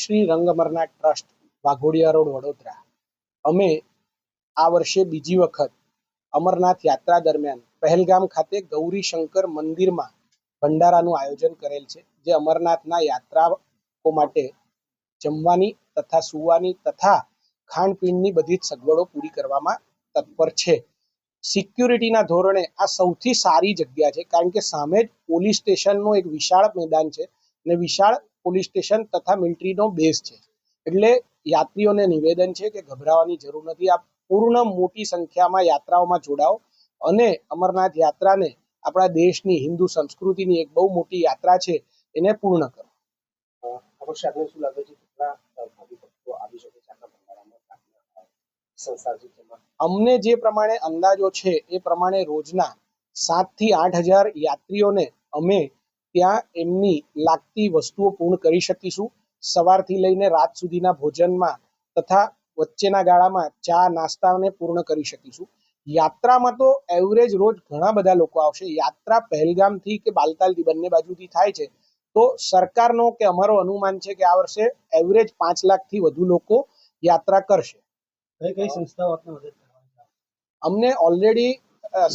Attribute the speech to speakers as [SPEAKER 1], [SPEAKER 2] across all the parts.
[SPEAKER 1] શ્રી રંગ Amarnath trust Waghodia road Vadodara અમે આ વર્ષે બીજી વખત અમરનાથ યાત્રા દરમિયાન પહેલગામ ખાતે ગૌરી શંકર મંદિરમાં ભંડારાનું આયોજન કરેલ છે, જે અમરનાથના યાત્રાઓ માટે જમવાની તથા સુવાની તથા ખાણપીણની બધી જ સગવડો પૂરી કરવામાં તત્પર છે. સિક્યુરિટીના ધોરણે આ સૌથી સારી જગ્યા છે, કારણ કે સામે જ પોલીસ સ્ટેશનનું એક વિશાળ મેદાન છે અને વિશાળ પોલીસ સ્ટેશન તથા મિલિટરીનો બેઝ છે. એટલે યાત્રીઓને નિવેદન છે કે ગભરાવાની જરૂર નથી. આ પૂર્ણ મોટી સંખ્યામાં યાત્રાઓમાં જોડાઓ અને અમરનાથ યાત્રાને આપણા દેશની હિન્દુ સંસ્કૃતિની એક બહુ મોટી યાત્રા છે, એને પૂર્ણ કરો.
[SPEAKER 2] શું લાગે છે આવી શકે છે આપણા ભંડારામાં?
[SPEAKER 1] અમને જે પ્રમાણે અંદાજો છે એ પ્રમાણે રોજના 7,000 થી 8,000 યાત્રીઓને અમે ત્યાં એમની લાગતી વસ્તુઓ પૂર્ણ કરી શકીશું. સવારથી લઈને રાત સુધીના ભોજનમાં તથા વચ્ચેના ગાળામાં ચા નાસ્તાને પૂર્ણ કરી શકીશું. યાત્રામાં તો એવરેજ રોજ ઘણા બધા લોકો આવશે. યાત્રા પહેલગામથી કે બાલતાલથી બંને બાજુથી થાય છે, તો સરકારનો કે અમારો અનુમાન છે કે આ વર્ષે એવરેજ 5 લાખથી વધુ લોકો યાત્રા કરશે.
[SPEAKER 2] કઈ સંસ્થાઓ આપને મદદ કરવાની છે?
[SPEAKER 1] અમને ઓલરેડી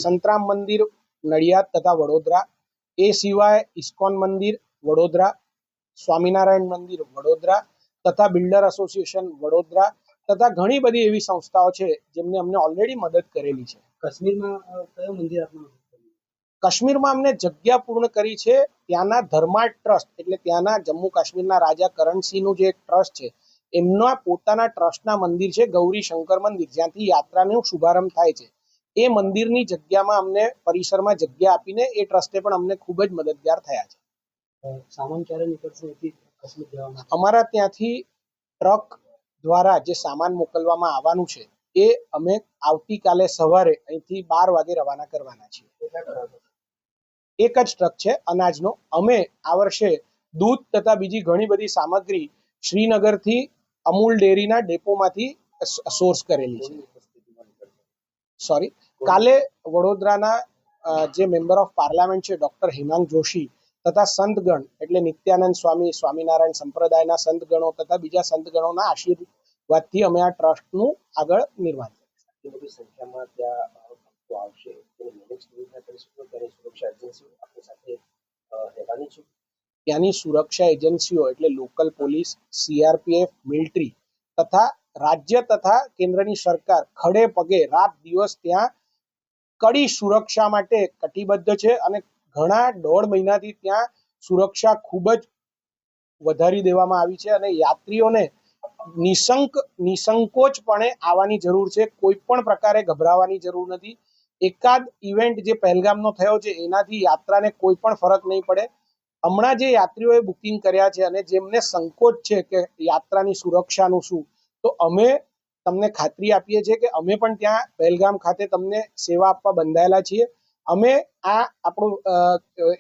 [SPEAKER 1] સંતરામ મંદિર નડિયાદ તથા વડોદરા, એ સિવાય ઇસ્કોન મંદિર વડોદરા, સ્વામિનારાયણ મંદિર વડોદરા તથા બિલ્ડર એસોસિએશન વડોદરા તથા ઘણી બધી એવી સંસ્થાઓ છે જેમને અમને ઓલરેડી મદદ કરેલી છે.
[SPEAKER 2] કાશ્મીરમાં કયો મંદિર આપને?
[SPEAKER 1] કાશ્મીરમાં અમને જગ્યા પૂર્ણ કરી છે. ત્યાંના ધર્મા ટ્રસ્ટ, એટલે ત્યાંના જમ્મુ કાશ્મીરના રાજા કરણસિંહનું જે ટ્રસ્ટ છે, એમના પોતાના ટ્રસ્ટના મંદિર છે ગૌરી શંકર મંદિર, જ્યાંથી યાત્રાનો શુભારંભ થાય છે. એ મંદિરની જગ્યામાં અમને પરિસરમાં જગ્યા આપીને એ ટ્રસ્ટે પણ અમને ખૂબ જ મદદગાર થયા છે.
[SPEAKER 2] સામાન ક્યારે નીકળશે કાશ્મીર જવા માટે?
[SPEAKER 1] અમારા ત્યાંથી ટ્રક દ્વારા જે સામાન મોકલવામાં આવવાનું છે એ અમે આવતીકાલે સવારે અહીંથી 12 વાગે રવાના કરવાના છીએ. એક જ ટ્રક છે અનાજનો. અમે આ વર્ષે દૂધ તથા બીજી ઘણી બધી સામગ્રી શ્રીનગરથી અમૂલ ડેરીના ડેપોમાંથી સોર્સ કરેલી છે. કાલે વડોદરાના જે મેમ્બર ઓફ પાર્લામેન્ટ છે ડોક્ટર હિમાંગ જોશી તથા સંતગણ, એટલે નિત્યાનંદ સ્વામી, સ્વામિનારાયણ સંપ્રદાયના સંતગણો તથા બીજા સંતગણોના આશીર્વાદથી અમે આ ટ્રસ્ટનું આગળ નિર્માણ કરીશું.
[SPEAKER 2] મોટી સંખ્યામાં ત્યાં ભક્તો આવશે, સુરક્ષા એજન્સીઓ આપણી સાથે રહેવાની છે.
[SPEAKER 1] ત્યાંની સુરક્ષા એજન્સીઓ એટલે લોકલ પોલીસ, સીઆરપીએફ, મિલિટરી તથા રાજ્ય તથા કેન્દ્રની સરકાર ખડે પગે રાત દિવસ ત્યાં કડી સુરક્ષા માટે કટિબદ્ધ છે અને ઘણા 1.5 મહિનાથી ત્યાં સુરક્ષા ખૂબ જ વધારી દેવામાં આવી છે અને યાત્રીઓને નિસંકોચપણે આવવાની જરૂર છે. કોઈ પણ પ્રકારે ગભરાવાની જરૂર નથી. એકાદ ઇવેન્ટ જે પહેલગામનો થયો છે એનાથી યાત્રાને કોઈ પણ ફરક નહીં પડે. હમણાં જે યાત્રીઓએ બુકિંગ કર્યા છે અને જેમને સંકોચ છે કે યાત્રાની સુરક્ષાનું શું, તો અમે તમને ખાતરી આપીએ છીએ કે અમે પણ ત્યાં પહેલગામ ખાતે તમને સેવા આપવા બંધાયેલા છીએ. અમે આ આપણું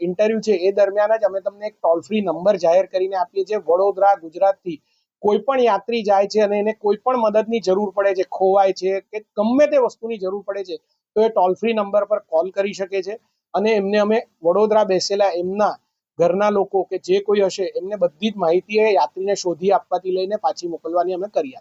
[SPEAKER 1] ઇન્ટરવ્યુ છે એ દરમિયાન જ અમે તમને એક ટોલ ફ્રી નંબર જાહેર કરીને આપીએ છીએ. વડોદરા, ગુજરાતથી કોઈ પણ યાત્રી જાય છે અને એને કોઈ પણ મદદની જરૂર પડે છે, ખોવાય છે કે ગમે તે વસ્તુની જરૂર પડે છે, તો એ ટોલ ફ્રી નંબર પર કોલ કરી શકે છે અને એમને અમે વડોદરા બેસેલા એમના ઘરના લોકો કે જે કોઈ હશે એમને બધી જ માહિતી યાત્રીને શોધી આપવાથી લઈને પાછી મોકલવાની અમે કરી આપીએ.